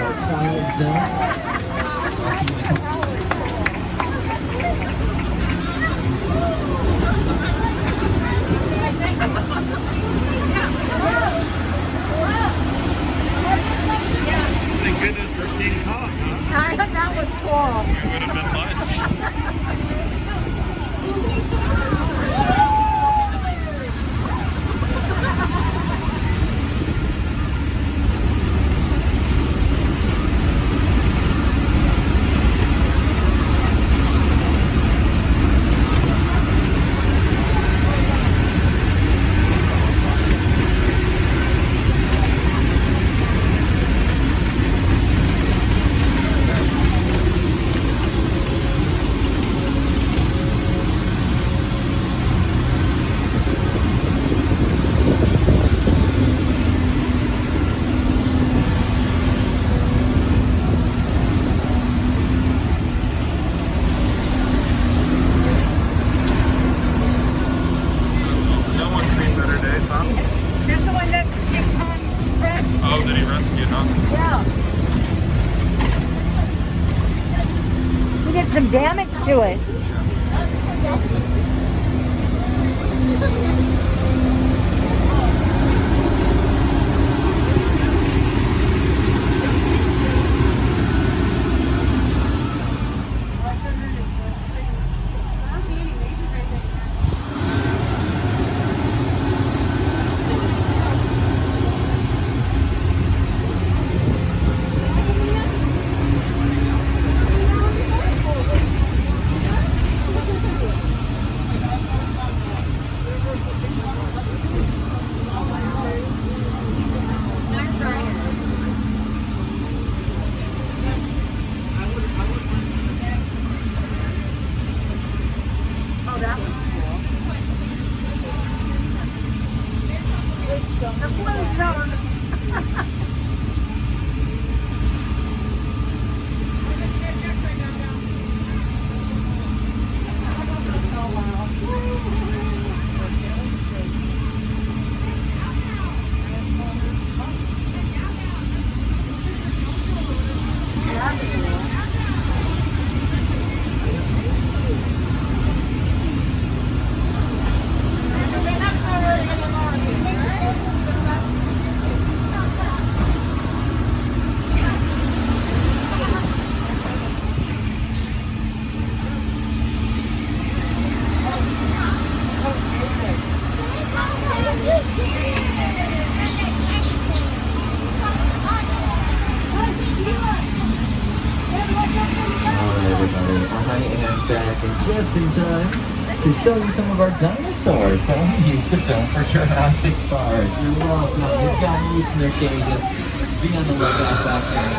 more quiet zone. So I'll see you in a couple of minutes. Thank goodness for King Kong, huh? That was cool. It would have been lunch. No one's seen better days, huh? That's the one that King Kong rescued. Oh, did he rescue, huh? Yeah. We did some damage to it. Oh, that was cool. The blue zone. Alright everybody, I am back and just in time to show you some of our dinosaurs that we used to film for Jurassic Park. You're welcome. They've gotten loose in their cages. Be on the lookout back there.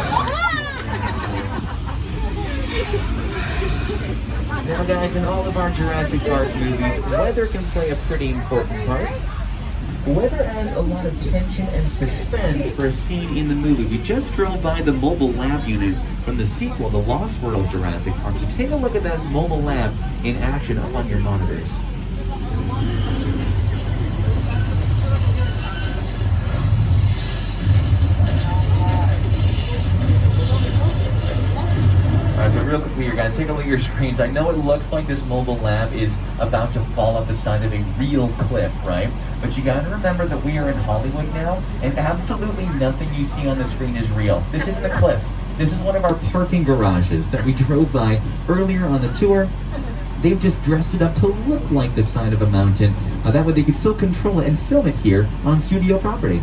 Now guys, in all of our Jurassic Park movies, weather can play a pretty important part. Weather adds a lot of tension and suspense for a scene in the movie. We just drove by the mobile lab unit from the sequel, The Lost World of Jurassic Park. So take a look at that mobile lab in action up on your monitors. So real quickly here guys, take a look at your screens. I know it looks like this mobile lab is about to fall off the side of a real cliff, right? But you gotta remember that we are in Hollywood now, and absolutely nothing you see on the screen is real. This isn't a cliff. This is one of our parking garages that we drove by earlier on the tour. They've just dressed it up to look like the side of a mountain. That way they can still control it and film it here on studio property.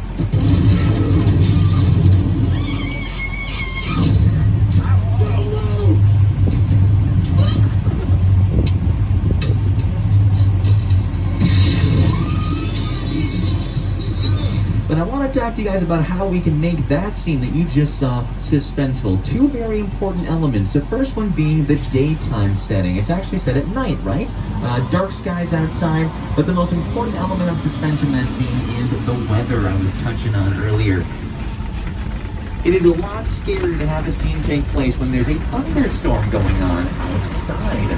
But I want to talk to you guys about how we can make that scene that you just saw suspenseful. Two very important elements. The first one being the daytime setting. It's actually set at night, right? Dark skies outside, but the most important element of suspense in that scene is the weather I was touching on earlier. It is a lot scarier to have a scene take place when there's a thunderstorm going on outside.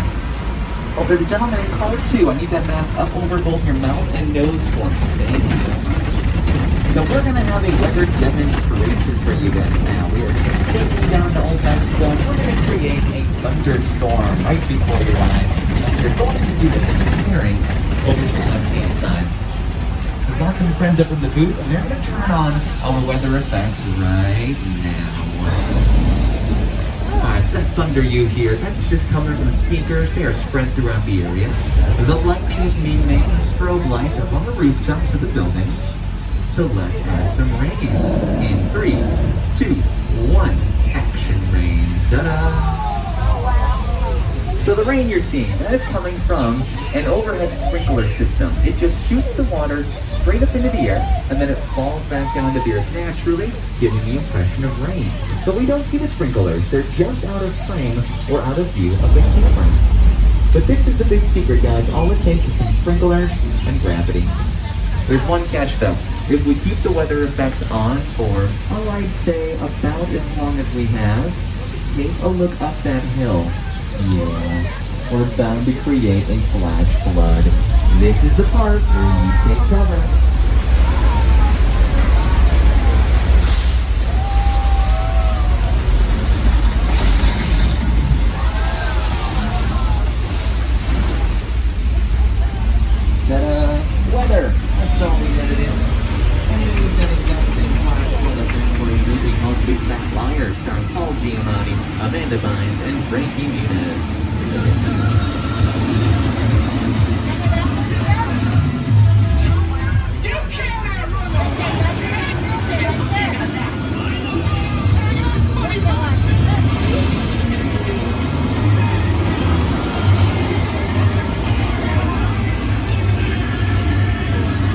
Oh, there's a gentleman in car 2. I need that mask up over both your mouth and nose for me. Thank you so much. So we're gonna have a weather demonstration for you guys now. We are taking down to Old Mexico. We're gonna create a thunderstorm right before your eyes. You're going to do the engineering over to the left-hand side. We've got some friends up in the booth, and they're gonna turn on our weather effects right now. Alright, so that thunder you hear, that's just coming from the speakers. They are spread throughout the area. The lightning is being made with strobe lights up on the rooftops of the buildings. So let's add some rain. In 3, 2, 1, action rain. Ta-da! So the rain you're seeing, that is coming from an overhead sprinkler system. It just shoots the water straight up into the air, and then it falls back down to the earth naturally, giving the impression of rain. But we don't see the sprinklers. They're just out of frame or out of view of the camera. But this is the big secret, guys. All it takes is some sprinklers and gravity. There's one catch, though. If we keep the weather effects on for, oh, I'd say about as long as we have, take a look up that hill. Yeah, we're bound to create a flash flood. This is the part where you take cover. Ta-da! Weather! That's all we edited in. And we used that exact same flash flood effect for a movie called Big Fat Liar, starring Paul Giamatti, Amanda Bynes, and Frankie Muniz.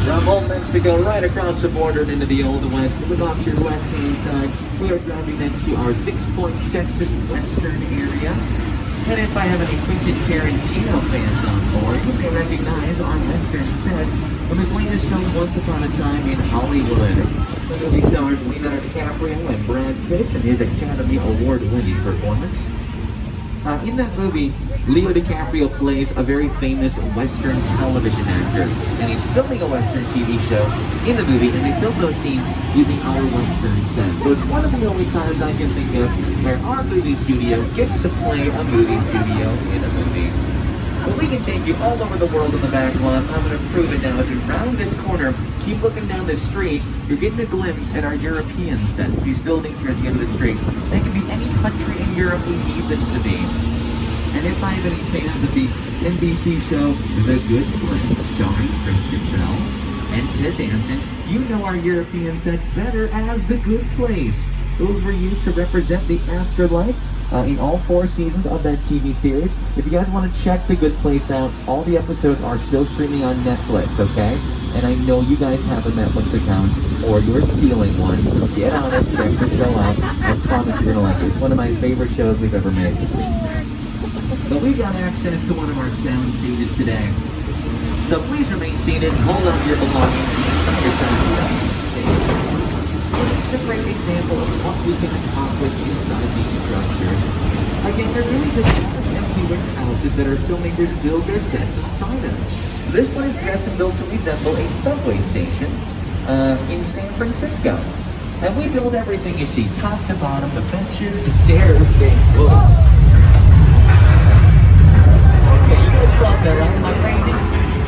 From Old Mexico, right across the border and into the Old West, we look off to your left-hand side. We are driving next to our 6 Points, Texas Western area. And if I have any Quentin Tarantino fans on board, you may recognize our Western sets from his latest film, Once Upon a Time in Hollywood. The movie stars Leonardo DiCaprio and Brad Pitt in his Academy Award-winning performance. In that movie, Leo DiCaprio plays a very famous Western television actor, and he's filming a Western TV show in the movie, and they filmed those scenes using our Western set. So it's one of the only times I can think of where our movie studio gets to play a movie studio in a movie. But we can take you all over the world in the back lot. I'm going to prove it now. As we round this corner, keep looking down this street, you're getting a glimpse at our European sets. These buildings here at the end of the street, they can be any country in Europe we need them to be. And if I have any fans of the NBC show The Good Place, starring Kristen Bell and Ted Danson, you know our European sets better as The Good Place. Those were used to represent the afterlife in all 4 seasons of that TV series. If you guys want to check The Good Place out, all the episodes are still streaming on Netflix, okay? And I know you guys have a Netflix account, or you're stealing one, so get on it, check the show out. I promise you're going to like it. It's one of my favorite shows we've ever made. But we've got access to one of our sound stages today. So please remain seated, hold on to your belongings, and your time to get on the stage. And this is a great example of what we can accomplish inside these structures. Again, they're really just large empty warehouses that our filmmakers build their sets inside of. This one is dressed and built to resemble a subway station in San Francisco. And we build everything you see, top to bottom, the benches, the staircase. Whoa. Stop there, right? Am I crazy?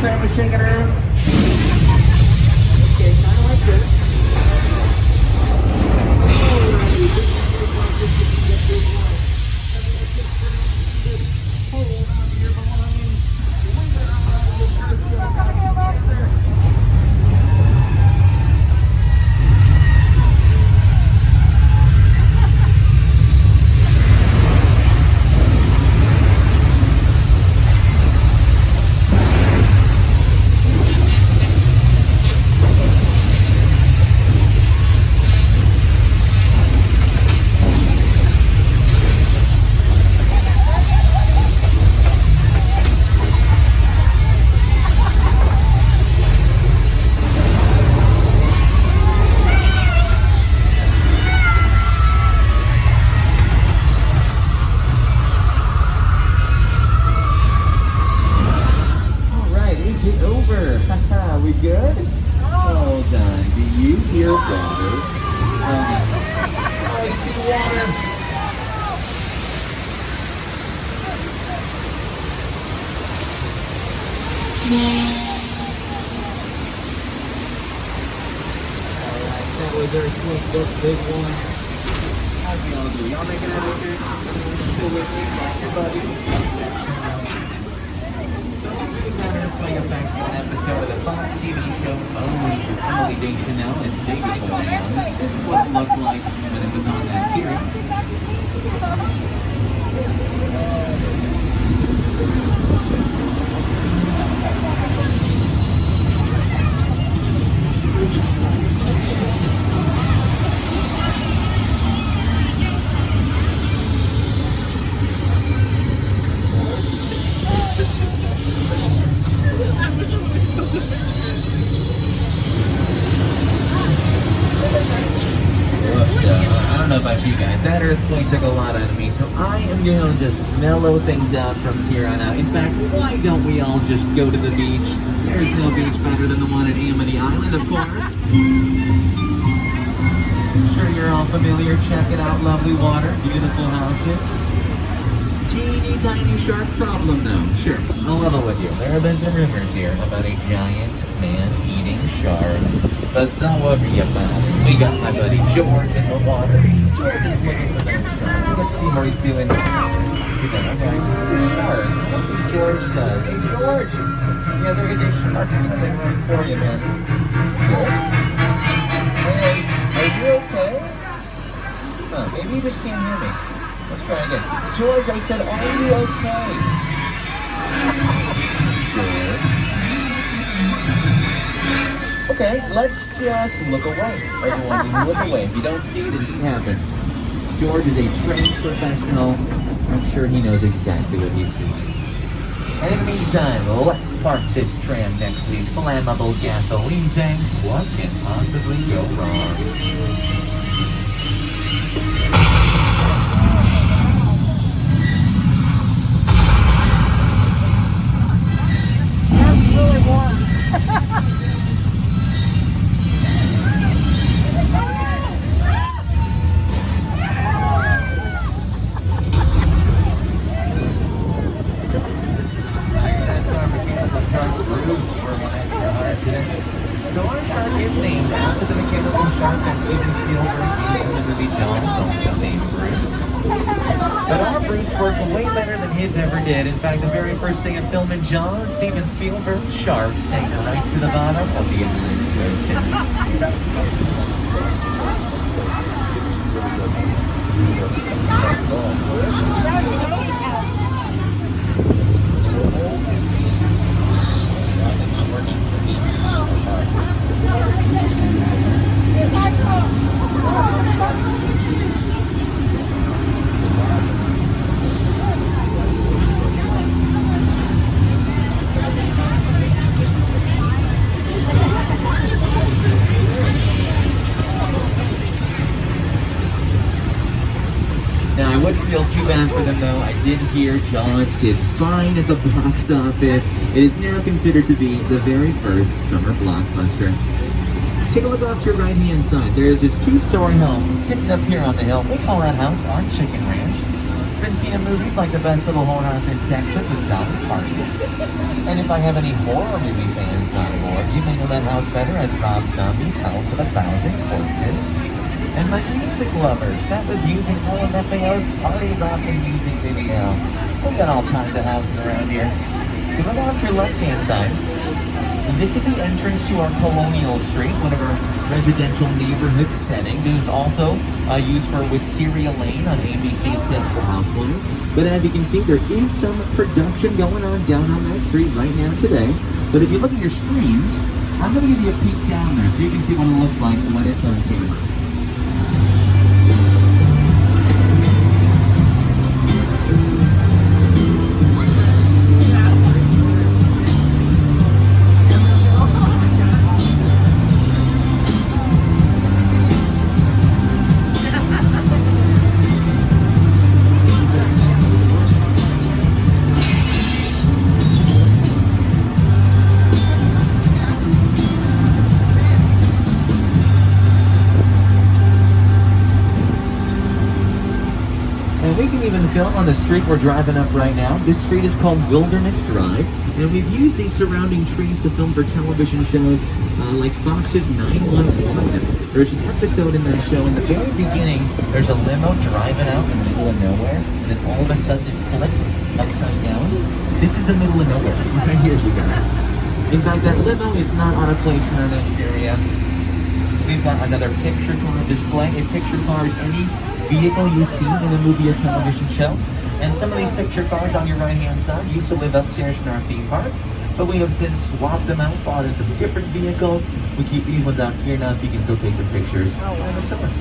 Trevor shaking her. Okay, kind of like this. Hold on to your belongings. Wing it around the circle. Back together. Alright, that was Earthquake, the big one. How'd we all do? Y'all making that okay? Still with me? Everybody? So we've had Earthquake Effect, one episode of the Fox TV show owned with Emily Deschanel and David Boreanaz. This is what it looked like when it was on that series. I don't know about you guys, that earthquake took a lot out of me, so I am going to just mellow things out from here on out. In fact, why don't we all just go to the beach? There's no beach better than the one at Amity Island, of course. I'm sure you're all familiar. Check it out, lovely water, beautiful houses. Teeny tiny shark problem though. Sure, I'll level with you. There have been some rumors here about a giant man-eating shark. But don't worry about it. We got my buddy George in the water. George is looking for that shark. Let's see how he's doing today. Okay, I see a shark. I don't think George does. Hey George! Yeah, there is a shark swimming right for you, man. George? Hey, are you okay? Huh, maybe you just can't hear me. Let's try again. George, I said, are you okay? George? Okay, let's just look away. Everyone, look away. If you don't see it, it didn't happen. George is a trained professional. I'm sure he knows exactly what he's doing. And in the meantime, let's park this tram next to these flammable gasoline tanks. What can possibly go wrong? So our shark is named after the mechanical shark that Steven Spielberg used in the movie Jaws, also named Bruce. But our Bruce worked way better than his ever did. In fact, the very first day of filming Jaws, Steven Spielberg's shark sank right to the bottom of the Atlantic Now, I wouldn't feel too bad for them, though. I did hear Jaws did fine at the box office. It is now considered to be the very first summer blockbuster. Take a look off to your right-hand side. There's this two-story home sitting up here on the hill. We call that house our Chicken Ranch. It's been seen in movies like The Best Little Whorehouse in Texas with Dolly Parton. And if I have any horror movie fans on board, you may know that house better as Rob Zombie's House of a Thousand Corpses. And my music lovers, that was using LMFAO's Party Rockin' music video. We got all kinds of houses around here. You look off to your left-hand side. This is the entrance to our Colonial Street, one of our residential neighborhood settings. It is also used for Wisteria Lane on ABC's Desperate Housewives. But as you can see, there is some production going on down on that street right now today. But if you look at your screens, I'm going to give you a peek down there so you can see what it looks like when it's on camera. And we can even film on the street we're driving up right now. This street is called Wilderness Drive, and we've used these surrounding trees to film for television shows like Fox's 911. There's an episode in that show, in the very beginning, there's a limo driving out in the middle of nowhere, and then all of a sudden it flips upside down. This is the middle of nowhere, right here, you guys. In fact, that limo is not on a place in our next area. We've got another picture car display. A picture car is any vehicle you see in a movie or television show. And some of these picture cars on your right-hand side used to live upstairs in our theme park, but we have since swapped them out, bought in some different vehicles. We keep these ones out here now so you can still take some pictures in the summer.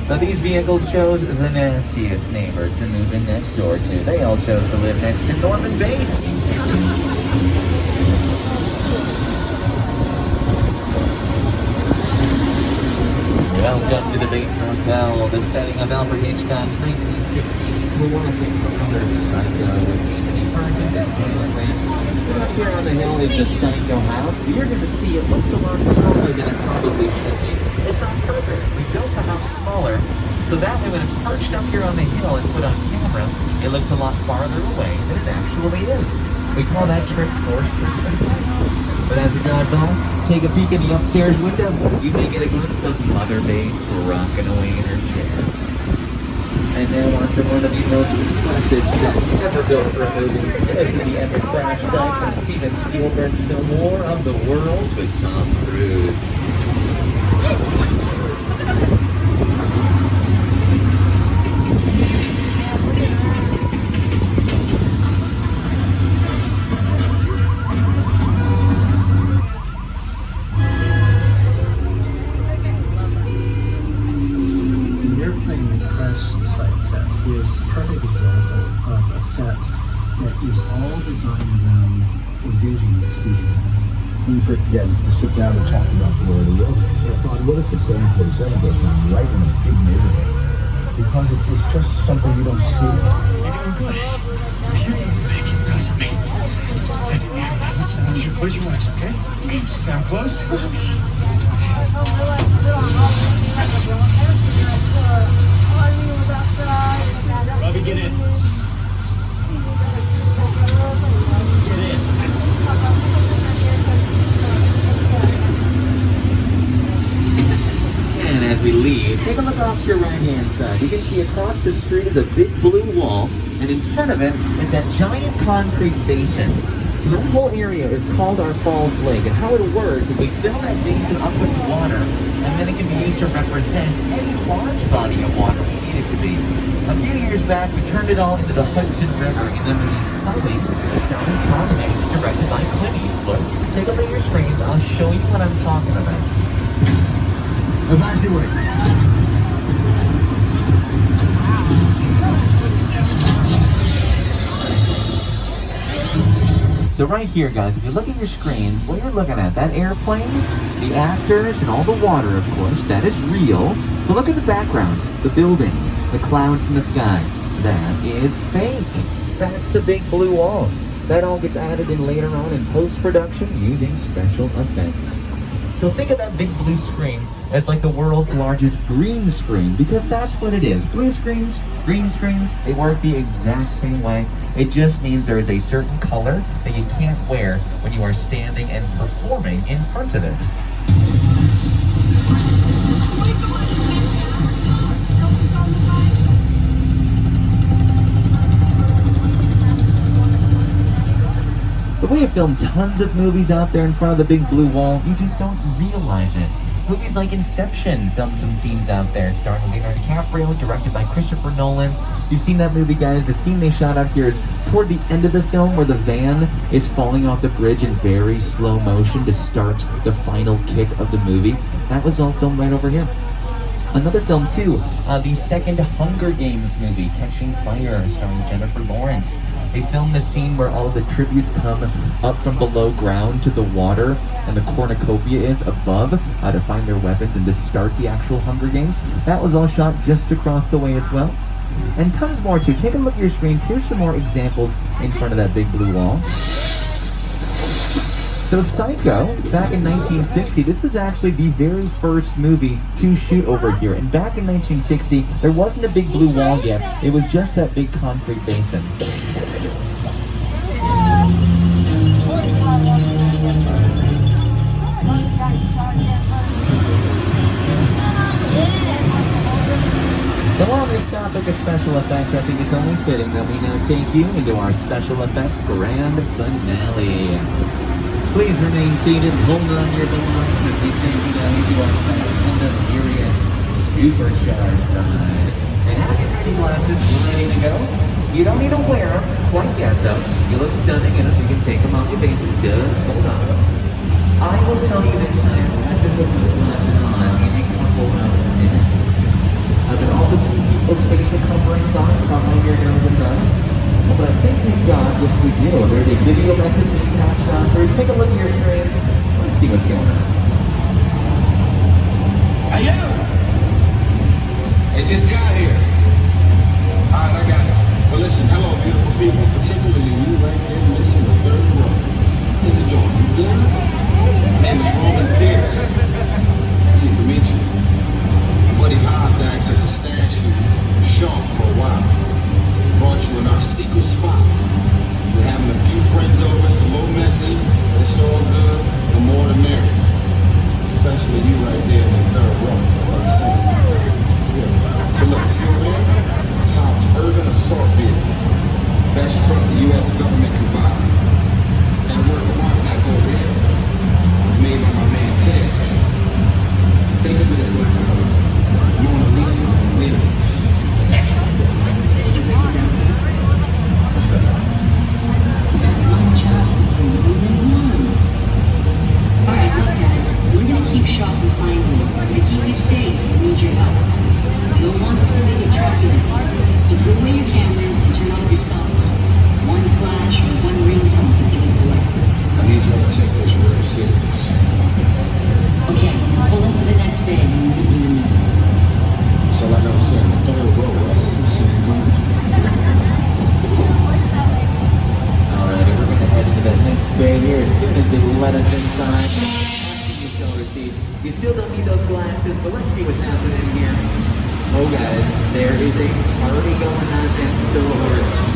But these vehicles chose the nastiest neighbor to move in next door to. They all chose to live next to Norman Bates. Welcome to the Bates Motel, the setting of Alfred Hitchcock's 1960 classic thriller Psycho with Anthony Perkins and Janet Leigh. Up here on the hill is a Psycho house, but you're going to see it looks a lot smaller than it probably should be. It's on purpose. We built the house smaller, so that way when it's perched up here on the hill and put on camera, it looks a lot farther away than it actually is. We call that trick forced perspective. But as we drive by, take a peek in the upstairs window. You may get a glimpse of Mother Bates rocking away in her chair. And now on to one of the most impressive sets ever built for a movie. This is the epic crash site from Steven Spielberg's film War of the Worlds with Tom Cruise. Is a perfect example of a set that is all designed around engaging the studio. We forget to sit down and talk about the Lord of the World. I thought, what if the 747 goes down right in a big neighborhood? Because it's just something you don't see. You're doing good. If you keep thinking, doesn't mean. Listen, I want you to close your eyes, okay? Now closed. Robbie, get in. Get in. And as we leave, take a look off to your right-hand side. You can see across the street is a big blue wall, and in front of it is that giant concrete basin. So that whole area is called our Falls Lake, and how it works is we fill that basin up with water, and then it can be used to represent any large body of water we need it to be. A few years back, we turned it all into the Hudson River in the movie Sully, starring Tom Hanks, directed by Clint Eastwood. Take a look at your screens, I'll show you what I'm talking about. Evacuate. So right here, guys, if you look at your screens, what you're looking at, that airplane, the actors, and all the water, of course, that is real. But look at the backgrounds, the buildings, the clouds in the sky. That is fake. That's the big blue wall. That all gets added in later on in post-production using special effects. So think of that big blue screen as like the world's largest green screen, because that's what it is. Blue screens, green screens, they work the exact same way. It just means there is a certain color that you can't wear when you are standing and performing in front of it. But we have filmed tons of movies out there in front of the big blue wall. You just don't realize it. Movies like Inception filmed some scenes out there, starring Leonardo DiCaprio, directed by Christopher Nolan. You've seen that movie, guys. The scene they shot out here is toward the end of the film, where the van is falling off the bridge in very slow motion to start the final kick of the movie. That was all filmed right over here. Another film too, the second Hunger Games movie, Catching Fire, starring Jennifer Lawrence. They filmed the scene where all of the tributes come up from below ground to the water, and the cornucopia is above to find their weapons and to start the actual Hunger Games. That was all shot just across the way as well. And tons more too. Take a look at your screens. Here's some more examples in front of that big blue wall. So Psycho, back in 1960, this was actually the very first movie to shoot over here. And back in 1960, there wasn't a big blue wall yet. It was just that big concrete basin. So on this topic of special effects, I think it's only fitting that we now take you into our special effects grand finale. Please remain seated, hold on to your belongings, as we take you now into our Fast and the Furious supercharged ride. And have your 3D glasses ready to go? You don't need to wear them quite yet, though. You look stunning, and if you can take them off your faces, just hold on. I will tell you this time, after put these glasses on in a couple of minutes. But also please keep those facial coverings on, covering your nose and mouth. But I think we've got, yes we do. There's a video message being patched on through. Take a look at your screens. Let's see what's going on. Hey, yo! It just got here. Alright, I got it. Well, listen, hello, beautiful people, particularly you right there missing the third row. How you doing? You good? My name is Roman Pierce. Pleased to meet you. Buddy Hobbs asked us to stash you with Sean for a while. So we brought you in our secret spot. We're having a few friends over. It's a little messy, but it's all good. The more the merrier. Especially you right there in the third row. What I'm saying. Yeah. So look, see over there? It's Hobbs' urban assault vehicle. Best truck the U.S. government can buy. That work mark back over there was made by my man Ted. Think of it as like Mona Lisa Williams. Extra. So did you break it down to? What's that? We got one job to do, even one. Alright, look guys, we're gonna keep Shaw from finding you. We're gonna keep you safe. We need your help. We don't want the syndicate tracking us here. So put away your cameras and turn off your cell phones. One flash or one ringtone can give us away. I need y'all to take this real serious. Okay, pull into the next bay and we'll meet you in there. So like I was saying, the third row, right? Alright, we're going to head into that next bay here as soon as they let us inside. You shall receive. You still don't need those glasses, but let's see what's happening here. Oh guys, there is a party going on next door.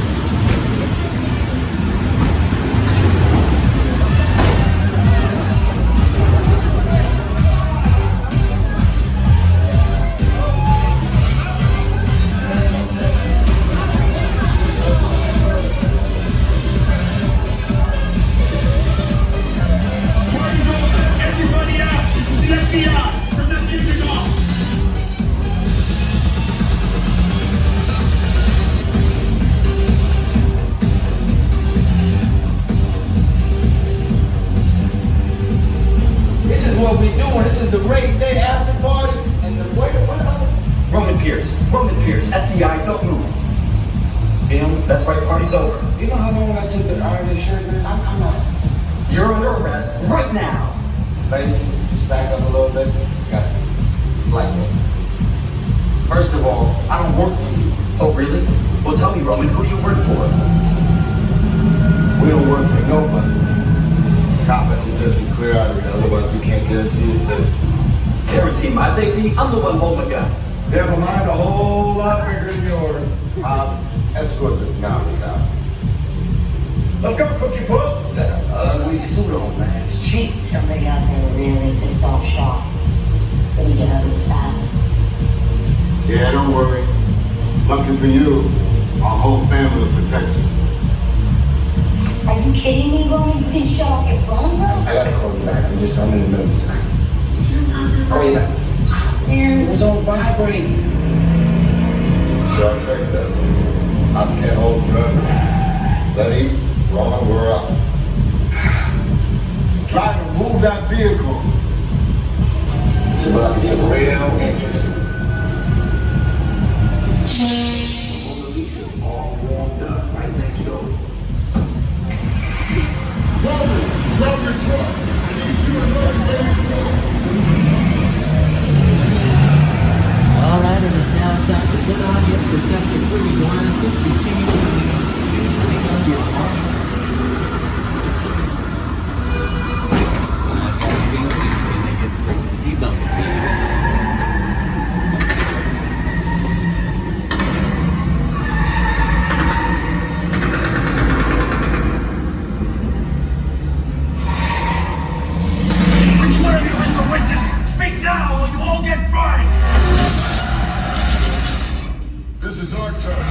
What we doing? This is the race day after party, and the what Roman Pierce, FBI, don't move. Him? That's right, party's over. You know how long I took to iron this shirt, man? I'm not. You're under arrest right now. Ladies, just back up a little bit. Got it. It's like that. First of all, I don't work for you. Oh, really? Well, tell me, Roman, who do you work for? We don't work for nobody. Cops suggest you clear out of here, otherwise we can't guarantee your safety. Guarantee my safety? I'm the one holding the gun. Yeah, but mine's a whole lot bigger than yours. Hobbs, escort this novice out. Let's go, Cookie Puss. That ugly suit on, man. It's cheap. Somebody out there really pissed off Shaw. It's gonna get ugly fast. Yeah, don't worry. Lucky for you, our whole family will protect you. Are you kidding me, Roman? You can shut off your phone, bro? I gotta call you back. I'm in the middle of the See what I'm talking about? Call you back. Man. It was on vibrate. Sure, tracks this. Hobbs can't hold the gun. Letty, Roman, we're up. Try to move that vehicle. It's about to get real interesting. Mona Lisa's all warmed up right next door. Roman, grab your truck. I need you and Letty ready to go. Alright, it is now time to put on your protective 3D glasses. Continue to release. Pick up your arms. our turn.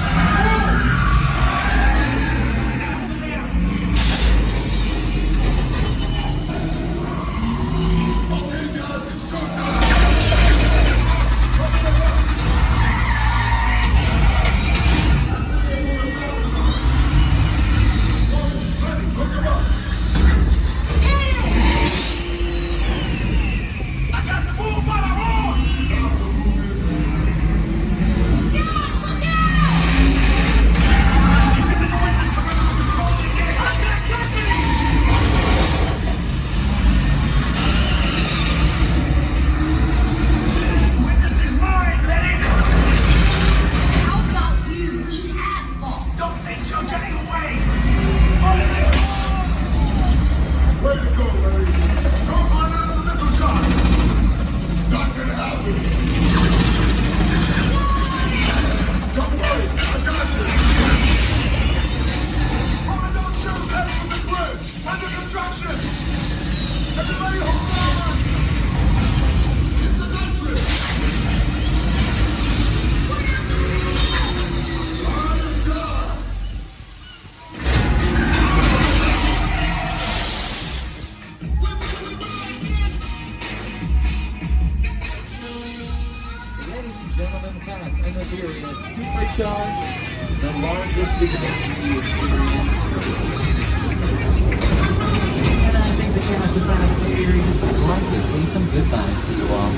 Gentlemen, Fast and the Furious Supercharged, the largest Bugatti experience. And I think the cast of Fast and the Furious would like to say some goodbyes to you all.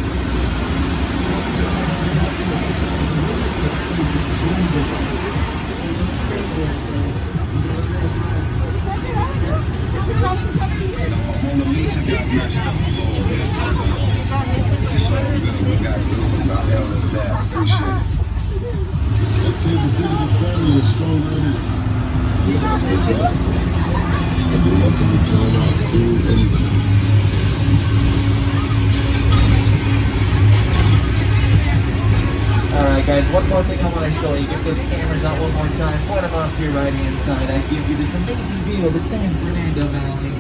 Mona Lisa got messed up a little bit. So we got room about Ellis Dad. Appreciate it. They say the bigger the family, the stronger it is. You guys are good. And you're welcome to join our crew anytime. Alright guys, one more thing I want to show you. Get those cameras out one more time. Point them off to your right hand side. I give you this amazing view of the San Fernando Valley.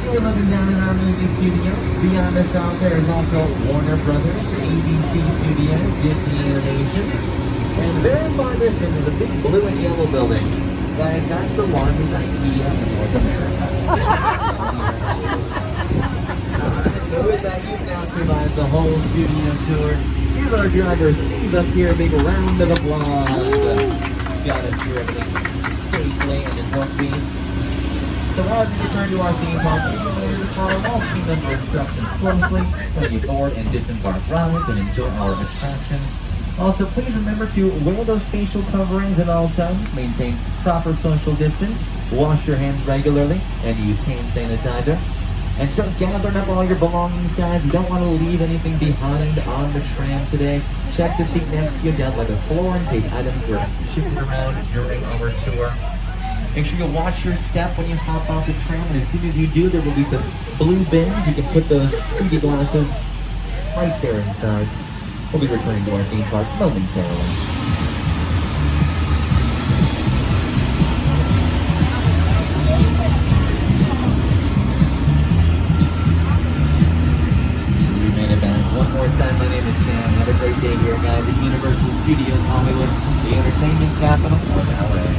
We're looking down at our movie studio. Beyond us out there is also Warner Brothers, ABC Studios, Disney Animation. And very farthest into the big blue and yellow building. Guys, that's the largest IKEA in North America. Alright, so with that, you've now survived the whole studio tour. Give our driver Steve up here a big round of applause. Got us through everything safely and in one piece. So while we return to our theme park, we will follow all team member instructions closely when you board and disembark rides and enjoy our attractions. Also, please remember to wear those facial coverings at all times, maintain proper social distance, wash your hands regularly, and use hand sanitizer. And start gathering up all your belongings, guys. You don't want to leave anything behind on the tram today. Check the seat next to you down by the floor in case items were shifted around during our tour. Make sure you watch your step when you hop off the tram, and as soon as you do, there will be some blue bins. You can put those 3D glasses right there inside. We'll be returning to our theme park momentarily. One more time, my name is Sam. Have a great day here, guys, at Universal Studios Hollywood, the entertainment capital of LA.